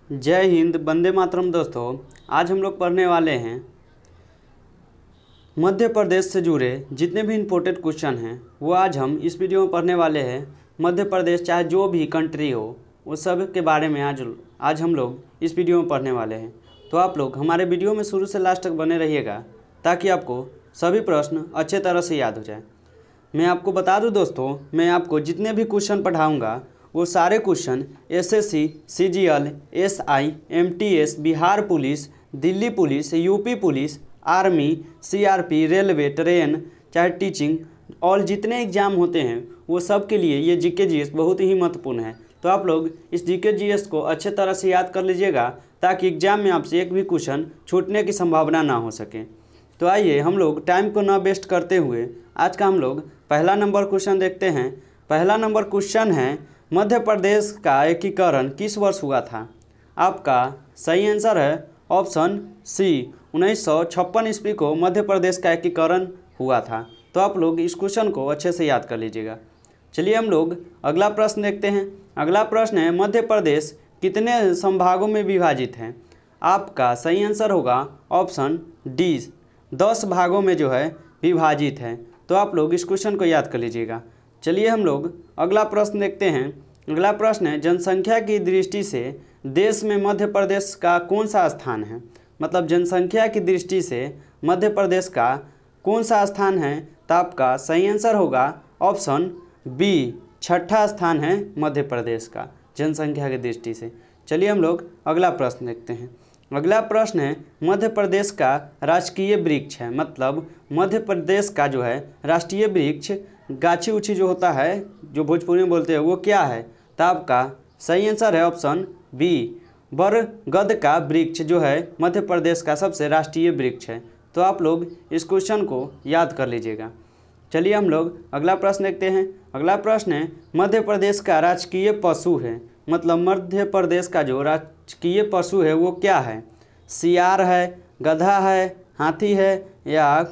जय हिंद, वंदे मातरम। दोस्तों, आज हम लोग पढ़ने वाले हैं मध्य प्रदेश से जुड़े जितने भी इम्पोर्टेंट क्वेश्चन हैं वो आज हम इस वीडियो में पढ़ने वाले हैं। मध्य प्रदेश चाहे जो भी कंट्री हो वो सब के बारे में आज हम लोग इस वीडियो में पढ़ने वाले हैं। तो आप लोग हमारे वीडियो में शुरू से लास्ट तक बने रहिएगा ताकि आपको सभी प्रश्न अच्छे तरह से याद हो जाए। मैं आपको बता दूं दोस्तों, मैं आपको जितने भी क्वेश्चन पढ़ाऊँगा वो सारे question SSC, CGL, SI, MTS, Bihar police, Delhi police, UP police, army, CRP, railway, train, चाहे टीचिंग और जितने एग्ज़ाम होते हैं वो सब के लिए ये जीके जीएस बहुत ही महत्वपूर्ण है। तो आप लोग इस जीके जीएस को अच्छे तरह से याद कर लीजिएगा ताकि एग्ज़ाम में आपसे एक भी क्वेश्चन छूटने की संभावना ना हो सके। तो आइए हम लोग टाइम को ना वेस्ट करते हुए आज का हम लोग पहला नंबर क्वेश्चन देखते हैं। पहला नंबर क्वेश्चन है, मध्य प्रदेश का एकीकरण किस वर्ष हुआ था? आपका सही आंसर है ऑप्शन सी, 1956 ईस्वी को मध्य प्रदेश का एकीकरण हुआ था। तो आप लोग इस क्वेश्चन को अच्छे से याद कर लीजिएगा। चलिए हम लोग अगला प्रश्न देखते हैं। अगला प्रश्न है, मध्य प्रदेश कितने संभागों में विभाजित है? आपका सही आंसर होगा ऑप्शन डी, 10 भागों में जो है विभाजित है। तो आप लोग इस क्वेश्चन को याद कर लीजिएगा। चलिए हम लोग अगला प्रश्न देखते हैं। अगला प्रश्न है, जनसंख्या की दृष्टि से देश में मध्य प्रदेश का कौन सा स्थान है? मतलब जनसंख्या की दृष्टि से मध्य प्रदेश का कौन सा स्थान है? तो आपका सही आंसर होगा ऑप्शन बी, 6ठा स्थान है मध्य प्रदेश का जनसंख्या की दृष्टि से। चलिए हम लोग अगला प्रश्न देखते हैं। अगला प्रश्न है, मध्य प्रदेश का राजकीय वृक्ष है। मतलब मध्य प्रदेश का जो है राष्ट्रीय वृक्ष गाछी उछी जो होता है, जो भोजपुरी में बोलते हैं, वो क्या है? तो आपका सही आंसर है ऑप्शन बी, बरगद का वृक्ष जो है मध्य प्रदेश का सबसे राष्ट्रीय वृक्ष है। तो आप लोग इस क्वेश्चन को याद कर लीजिएगा। चलिए हम लोग अगला प्रश्न देखते हैं। अगला प्रश्न है, मध्य प्रदेश का राजकीय पशु है। मतलब मध्य प्रदेश का जो राजकीय पशु है वो क्या है? सियार है, गधा है, हाथी है या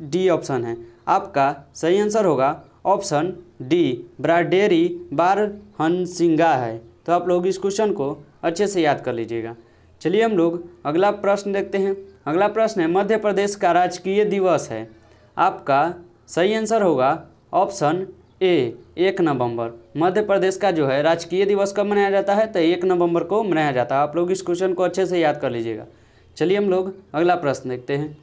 डी ऑप्शन है? आपका सही आंसर होगा ऑप्शन डी, ब्राडेरी बारहनसिंगा है। तो आप लोग इस क्वेश्चन को अच्छे से याद कर लीजिएगा। चलिए हम लोग अगला प्रश्न देखते हैं। अगला प्रश्न है, मध्य प्रदेश का राजकीय दिवस है। आपका सही आंसर होगा ऑप्शन ए, 1 नवंबर। मध्य प्रदेश का जो है राजकीय दिवस कब मनाया जाता है? तो 1 नवंबर को मनाया जाता है। आप लोग इस क्वेश्चन को अच्छे से याद कर लीजिएगा। चलिए हम लोग अगला प्रश्न देखते हैं।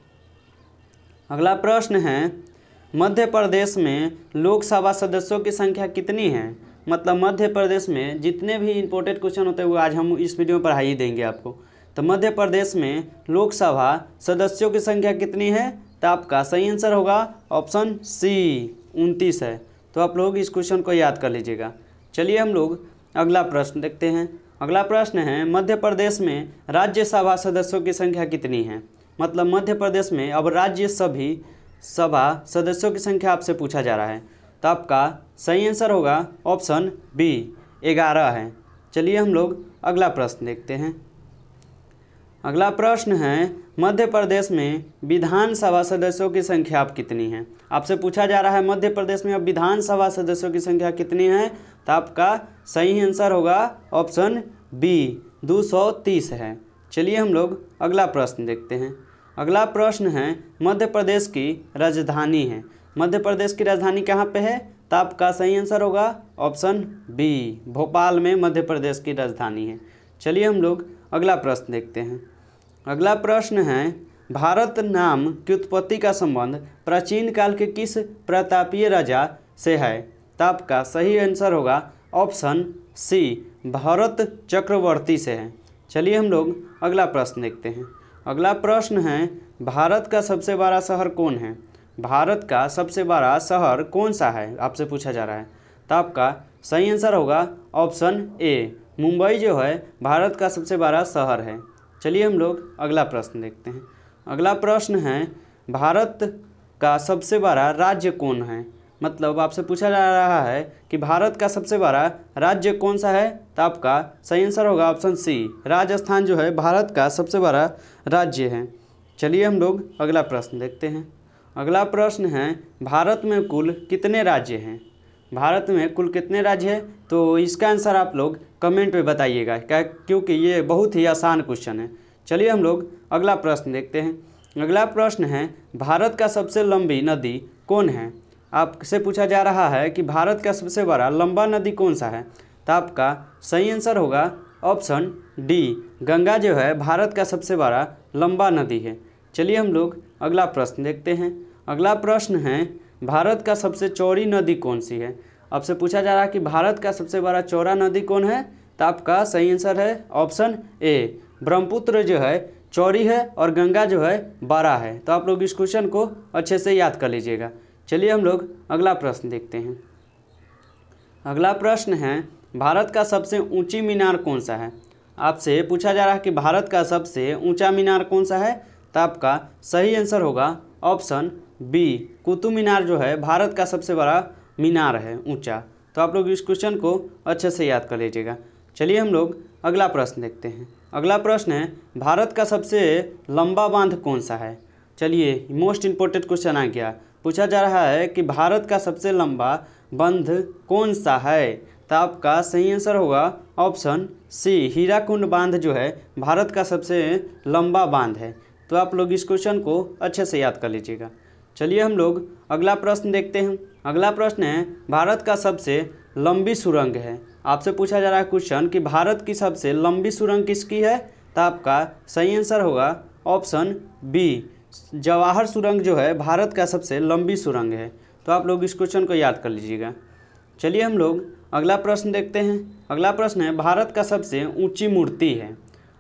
अगला प्रश्न है, मध्य प्रदेश में लोकसभा सदस्यों की संख्या कितनी है? मतलब मध्य प्रदेश में जितने भी इम्पोर्टेंट क्वेश्चन होते हैं वो आज हम इस वीडियो में पढ़ा ही देंगे आपको। तो मध्य प्रदेश में लोकसभा सदस्यों की संख्या कितनी है? तो आपका सही आंसर होगा ऑप्शन सी, 29 है। तो आप लोग इस क्वेश्चन को याद कर लीजिएगा। चलिए हम लोग अगला प्रश्न देखते हैं। अगला प्रश्न है, मध्य प्रदेश में राज्यसभा सदस्यों की संख्या कितनी है? मतलब मध्य प्रदेश में अब राज्यसभा सदस्यों की संख्या आपसे पूछा जा रहा है। तो आपका सही आंसर होगा ऑप्शन बी, 11 है। चलिए हम लोग अगला प्रश्न देखते हैं। अगला प्रश्न है, मध्य प्रदेश में विधानसभा सदस्यों की संख्या अब कितनी है? आपसे पूछा जा रहा है मध्य प्रदेश में अब विधानसभा सदस्यों की संख्या कितनी है? तो आपका सही आंसर होगा ऑप्शन बी, 230 है। चलिए हम लोग अगला प्रश्न देखते हैं। अगला प्रश्न है, मध्य प्रदेश की राजधानी है। मध्य प्रदेश की राजधानी कहाँ पे है? तो आपका सही आंसर होगा ऑप्शन बी, भोपाल में मध्य प्रदेश की राजधानी है। चलिए हम लोग अगला प्रश्न देखते हैं। अगला प्रश्न है, भारत नाम की उत्पत्ति का संबंध प्राचीन काल के किस प्रतापीय राजा से है? तो आपका सही आंसर होगा ऑप्शन सी, भरत चक्रवर्ती से है। चलिए हम लोग अगला प्रश्न देखते हैं। अगला प्रश्न है, भारत का सबसे बड़ा शहर कौन है? भारत का सबसे बड़ा शहर कौन सा है? आपसे पूछा जा रहा है। तो आपका सही आंसर होगा ऑप्शन ए, मुंबई जो है भारत का सबसे बड़ा शहर है। चलिए हम लोग अगला प्रश्न देखते हैं। अगला प्रश्न है, भारत का सबसे बड़ा राज्य कौन है? मतलब आपसे पूछा जा रहा है कि भारत का सबसे बड़ा राज्य कौन सा है? तो आपका सही आंसर होगा ऑप्शन सी, राजस्थान जो है भारत का सबसे बड़ा राज्य है। चलिए हम लोग अगला प्रश्न देखते हैं। अगला प्रश्न है, भारत में कुल कितने राज्य हैं? भारत में कुल कितने राज्य हैं? तो इसका आंसर आप लोग कमेंट में बताइएगा, क्या, क्योंकि ये बहुत ही आसान क्वेश्चन है। चलिए हम लोग अगला प्रश्न देखते हैं। अगला प्रश्न है, भारत का सबसे लंबी नदी कौन है? आपसे पूछा जा रहा है कि भारत का सबसे बड़ा लंबा नदी कौन सा है? तो आपका सही आंसर होगा ऑप्शन डी, गंगा जो है भारत का सबसे बड़ा लंबा नदी है। चलिए हम लोग अगला प्रश्न देखते हैं। अगला प्रश्न है, भारत का सबसे चौड़ी नदी कौन सी है? आपसे पूछा जा रहा है कि भारत का सबसे बड़ा चौड़ा नदी कौन है? तो आपका सही आंसर है ऑप्शन ए, ब्रह्मपुत्र जो है चौड़ी है और गंगा जो है बड़ा है। तो आप लोग इस क्वेश्चन को अच्छे से याद कर लीजिएगा। चलिए हम लोग अगला प्रश्न देखते हैं। अगला प्रश्न है, भारत का सबसे ऊंची मीनार कौन सा है? आपसे पूछा जा रहा है कि भारत का सबसे ऊंचा मीनार कौन सा है? तो आपका सही आंसर होगा ऑप्शन बी, कुतुब मीनार जो है भारत का सबसे बड़ा मीनार है ऊंचा। तो आप लोग इस क्वेश्चन को अच्छे से याद कर लीजिएगा। चलिए हम लोग अगला प्रश्न देखते हैं। अगला प्रश्न है, भारत का सबसे लंबा बांध कौन सा है? चलिए मोस्ट इम्पोर्टेंट क्वेश्चन आ गया। पूछा जा रहा है कि भारत का सबसे लंबा बंध कौन सा है? तो आपका सही आंसर होगा ऑप्शन सी, हीराकुंड बांध जो है भारत का सबसे लंबा बांध है। तो आप लोग इस क्वेश्चन को अच्छे से याद कर लीजिएगा। चलिए हम लोग अगला प्रश्न देखते हैं। अगला प्रश्न है, भारत का सबसे लंबी सुरंग है। आपसे पूछा जा रहा है क्वेश्चन कि भारत की सबसे लंबी सुरंग किसकी है? तो आपका सही आंसर होगा ऑप्शन बी, जवाहर सुरंग जो है भारत का सबसे लंबी सुरंग है। तो आप लोग इस क्वेश्चन को याद कर लीजिएगा। चलिए हम लोग अगला प्रश्न देखते हैं। अगला प्रश्न है, भारत का सबसे ऊंची मूर्ति है।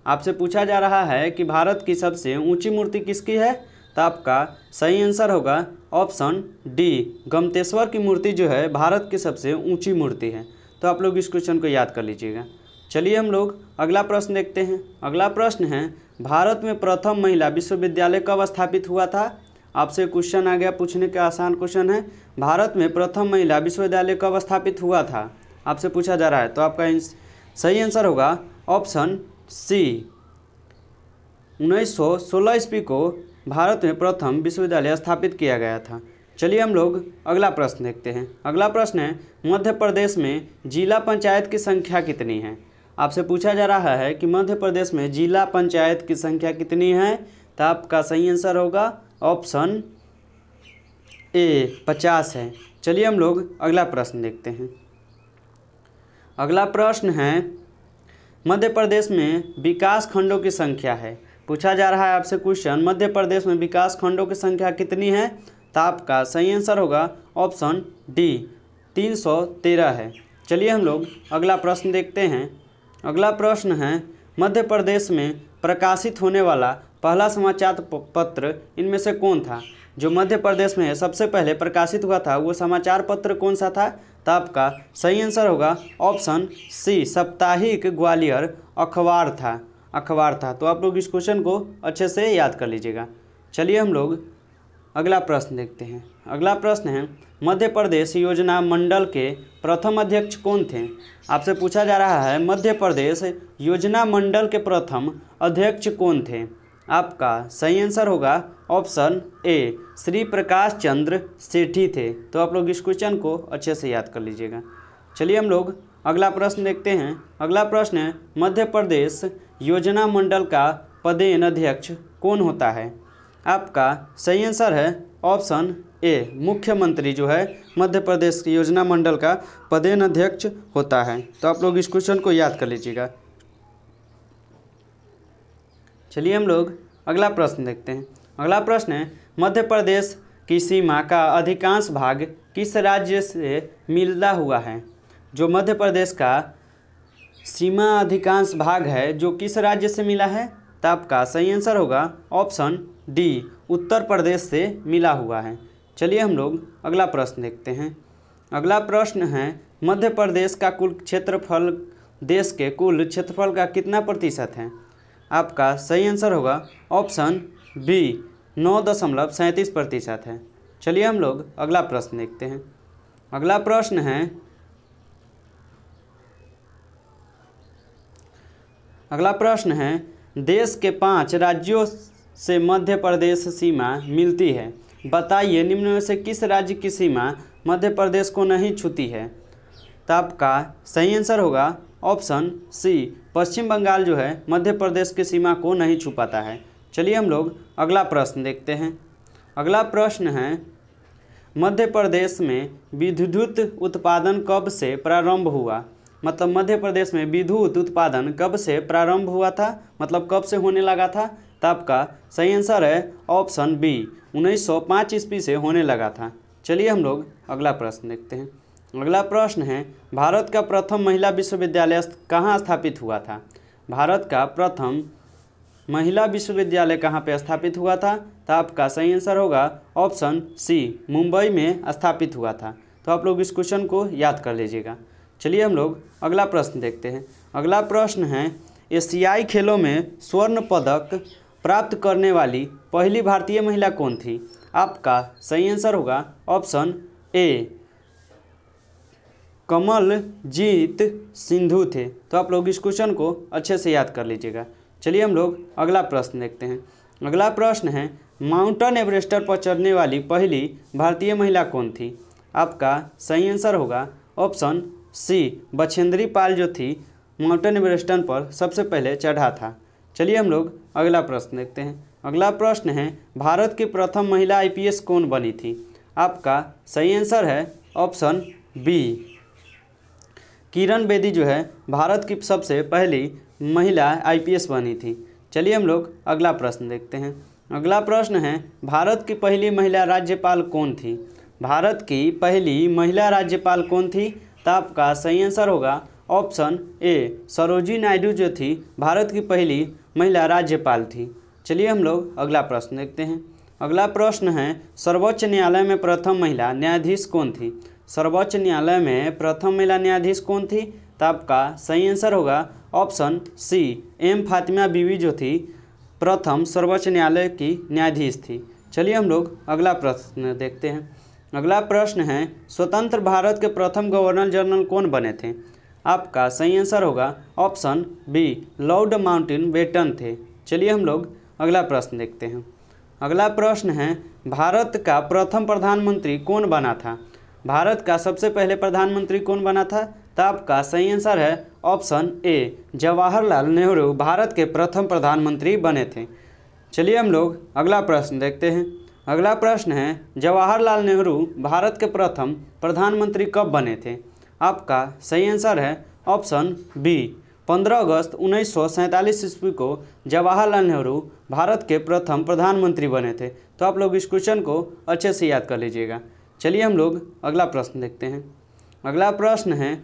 आपसे पूछा जा रहा है कि भारत की सबसे ऊंची मूर्ति किसकी है? तो आपका सही आंसर होगा ऑप्शन डी, गमतेश्वर की मूर्ति जो है भारत की सबसे ऊंची मूर्ति है। तो आप लोग इस क्वेश्चन को याद कर लीजिएगा। चलिए हम लोग अगला प्रश्न देखते हैं। अगला प्रश्न है, भारत में प्रथम महिला विश्वविद्यालय कब स्थापित हुआ था? आपसे क्वेश्चन आ गया पूछने का, आसान क्वेश्चन है। भारत में प्रथम महिला विश्वविद्यालय कब स्थापित हुआ था? आपसे पूछा जा रहा है। तो आपका सही आंसर होगा ऑप्शन सी, 1916 ईस्वी को भारत में प्रथम विश्वविद्यालय स्थापित किया गया था। चलिए हम लोग अगला प्रश्न देखते हैं। अगला प्रश्न है, मध्य प्रदेश में जिला पंचायत की संख्या कितनी है? आपसे पूछा जा रहा है कि मध्य प्रदेश में जिला पंचायत की संख्या कितनी है? तो आपका सही आंसर होगा ऑप्शन ए, 50 है। चलिए हम लोग अगला प्रश्न देखते हैं। अगला प्रश्न है, मध्य प्रदेश में विकास खंडों की संख्या है। पूछा जा रहा है आपसे क्वेश्चन, मध्य प्रदेश में विकास खंडों की संख्या कितनी है? तो आपका सही आंसर होगा ऑप्शन डी, 313 है। चलिए हम लोग अगला प्रश्न देखते हैं। अगला प्रश्न है, मध्य प्रदेश में प्रकाशित होने वाला पहला समाचार पत्र इनमें से कौन था? जो मध्य प्रदेश में सबसे पहले प्रकाशित हुआ था वो समाचार पत्र कौन सा था? तो आपका सही आंसर होगा ऑप्शन सी, साप्ताहिक ग्वालियर अखबार था। तो आप लोग इस क्वेश्चन को अच्छे से याद कर लीजिएगा। चलिए हम लोग अगला प्रश्न देखते हैं। अगला प्रश्न है, मध्य प्रदेश योजना मंडल के प्रथम अध्यक्ष कौन थे? आपसे पूछा जा रहा है मध्य प्रदेश योजना मंडल के प्रथम अध्यक्ष कौन थे? आपका सही आंसर होगा ऑप्शन ए, श्री प्रकाश चंद्र सेठी थे। तो आप लोग इस क्वेश्चन को अच्छे से याद कर लीजिएगा। चलिए हम लोग अगला प्रश्न देखते हैं। अगला प्रश्न है, मध्य प्रदेश योजना मंडल का पदेन अध्यक्ष कौन होता है? आपका सही आंसर है ऑप्शन ए, मुख्यमंत्री जो है मध्य प्रदेश की योजना मंडल का पदेन अध्यक्ष होता है। तो आप लोग इस क्वेश्चन को याद कर लीजिएगा। चलिए हम लोग अगला प्रश्न देखते हैं। अगला प्रश्न है, मध्य प्रदेश की सीमा का अधिकांश भाग किस राज्य से मिलता हुआ है? जो मध्य प्रदेश का सीमा अधिकांश भाग है जो किस राज्य से मिला है? तो आपका सही आंसर होगा ऑप्शन डी, उत्तर प्रदेश से मिला हुआ है। चलिए हम लोग अगला प्रश्न देखते हैं। अगला प्रश्न है, मध्य प्रदेश का कुल क्षेत्रफल देश के कुल क्षेत्रफल का कितना प्रतिशत है? आपका सही आंसर होगा ऑप्शन बी, 9.37% है। चलिए हम लोग अगला प्रश्न देखते हैं। अगला प्रश्न है, देश के 5 राज्यों से मध्य प्रदेश सीमा मिलती है। बताइए निम्न में से किस राज्य की सीमा मध्य प्रदेश को नहीं छूती है। तो आपका सही आंसर होगा ऑप्शन सी, पश्चिम बंगाल जो है मध्य प्रदेश की सीमा को नहीं छू पाता है। चलिए हम लोग अगला प्रश्न देखते हैं। अगला प्रश्न है, मध्य प्रदेश में विद्युत उत्पादन कब से प्रारंभ हुआ? मतलब मध्य प्रदेश में विद्युत उत्पादन कब से प्रारंभ हुआ था, मतलब कब से होने लगा था? तो आपका सही आंसर है ऑप्शन बी, 1905 ईस्वी से होने लगा था। चलिए हम लोग अगला प्रश्न देखते हैं। अगला प्रश्न है, भारत का प्रथम महिला विश्वविद्यालय कहाँ स्थापित हुआ था? भारत का प्रथम महिला विश्वविद्यालय कहाँ पे स्थापित हुआ था? तो आपका सही आंसर होगा ऑप्शन सी, मुंबई में स्थापित हुआ था। तो आप लोग इस क्वेश्चन को याद कर लीजिएगा। चलिए हम लोग अगला प्रश्न देखते हैं। अगला प्रश्न है, एशियाई खेलों में स्वर्ण पदक प्राप्त करने वाली पहली भारतीय महिला कौन थी? आपका सही आंसर होगा ऑप्शन ए, कमलजीत सिंधु थे। तो आप लोग इस क्वेश्चन को अच्छे से याद कर लीजिएगा। चलिए हम लोग अगला प्रश्न देखते हैं। अगला प्रश्न है, माउंटेन एवरेस्ट पर चढ़ने वाली पहली भारतीय महिला कौन थी? आपका सही आंसर होगा ऑप्शन सी, बछेंद्री पाल जो थी माउंटेन एवरेस्ट पर सबसे पहले चढ़ा था। चलिए हम लोग अगला प्रश्न देखते हैं। अगला प्रश्न है, भारत की प्रथम महिला आईपीएस कौन बनी थी? आपका सही आंसर है ऑप्शन बी, किरण बेदी जो है भारत की सबसे पहली महिला आईपीएस बनी थी। चलिए हम लोग अगला प्रश्न देखते हैं। अगला प्रश्न है, भारत की पहली महिला राज्यपाल कौन थी? भारत की पहली महिला राज्यपाल कौन थी? तो आपका सही आंसर होगा ऑप्शन ए, सरोजिनी नायडू जो थी भारत की पहली महिला राज्यपाल थी। चलिए हम लोग अगला प्रश्न देखते हैं। अगला प्रश्न है, सर्वोच्च न्यायालय में प्रथम महिला न्यायाधीश कौन थी? सर्वोच्च न्यायालय में प्रथम महिला न्यायाधीश कौन थी? तो आपका सही आंसर होगा ऑप्शन सी, एम फातिमा बीवी जो थी प्रथम सर्वोच्च न्यायालय की न्यायाधीश थी। चलिए हम लोग अगला प्रश्न देखते हैं। अगला प्रश्न है, स्वतंत्र भारत के प्रथम गवर्नर जनरल कौन बने थे? आपका सही आंसर होगा ऑप्शन बी, लॉर्ड माउंटबेटन थे। चलिए हम लोग अगला प्रश्न देखते हैं। अगला प्रश्न है, भारत का प्रथम प्रधानमंत्री कौन बना था? भारत का सबसे पहले प्रधानमंत्री कौन बना था? तो आपका सही आंसर है ऑप्शन ए, जवाहरलाल नेहरू भारत के प्रथम प्रधानमंत्री बने थे। चलिए हम लोग अगला प्रश्न देखते हैं। अगला प्रश्न है, जवाहरलाल नेहरू भारत के प्रथम प्रधानमंत्री कब बने थे? आपका सही आंसर है ऑप्शन बी, 15 अगस्त 1947 ईस्वी को जवाहरलाल नेहरू भारत के प्रथम प्रधानमंत्री बने थे। तो आप लोग इस क्वेश्चन को अच्छे से याद कर लीजिएगा। चलिए हम लोग अगला प्रश्न देखते हैं। अगला प्रश्न है,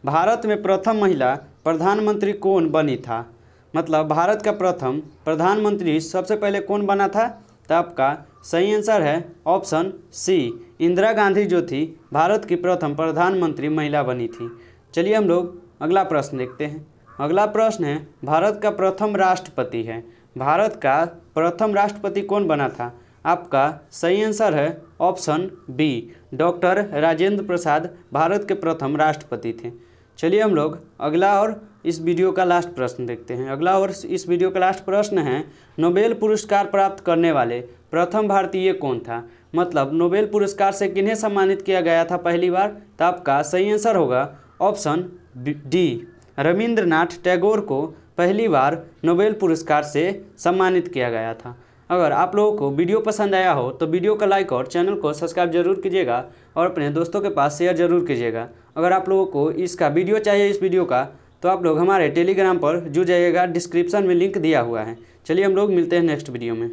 भारत में प्रथम महिला प्रधानमंत्री कौन बनी था? मतलब भारत का प्रथम प्रधानमंत्री सबसे पहले कौन बना था? तो आपका सही आंसर है ऑप्शन सी, इंदिरा गांधी जो थी भारत की प्रथम प्रधानमंत्री महिला बनी थी। चलिए हम लोग अगला प्रश्न देखते हैं। अगला प्रश्न है, भारत का प्रथम राष्ट्रपति है। भारत का प्रथम राष्ट्रपति कौन बना था? आपका सही आंसर है option B, doctor Rajendra Prasad Bharat के प्रथम राष्ट्रपति थे। चलिए हम लोग अगला और इस वीडियो का लास्ट प्रश्न देखते हैं। अगला और इस वीडियो का लास्ट प्रश्न है, नोबेल पुरस्कार प्राप्त करने वाले प्रथम भारतीय कौन था? मतलब नोबेल पुरस्कार से किन्हें सम्मानित किया गया था पहली बार? तो आपका सही आंसर होगा ऑप्शन डी, रविंद्रनाथ टैगोर को पहली बार नोबेल पुरस्कार से सम्मानित किया गया था। अगर आप लोगों को वीडियो पसंद आया हो तो वीडियो का लाइक और चैनल को सब्सक्राइब जरूर कीजिएगा और अपने दोस्तों के पास शेयर जरूर कीजिएगा। अगर आप लोगों को इसका वीडियो चाहिए इस वीडियो का, तो आप लोग हमारे टेलीग्राम पर जुड़ जाइएगा, डिस्क्रिप्शन में लिंक दिया हुआ है। चलिए हम लोग मिलते हैं नेक्स्ट वीडियो में।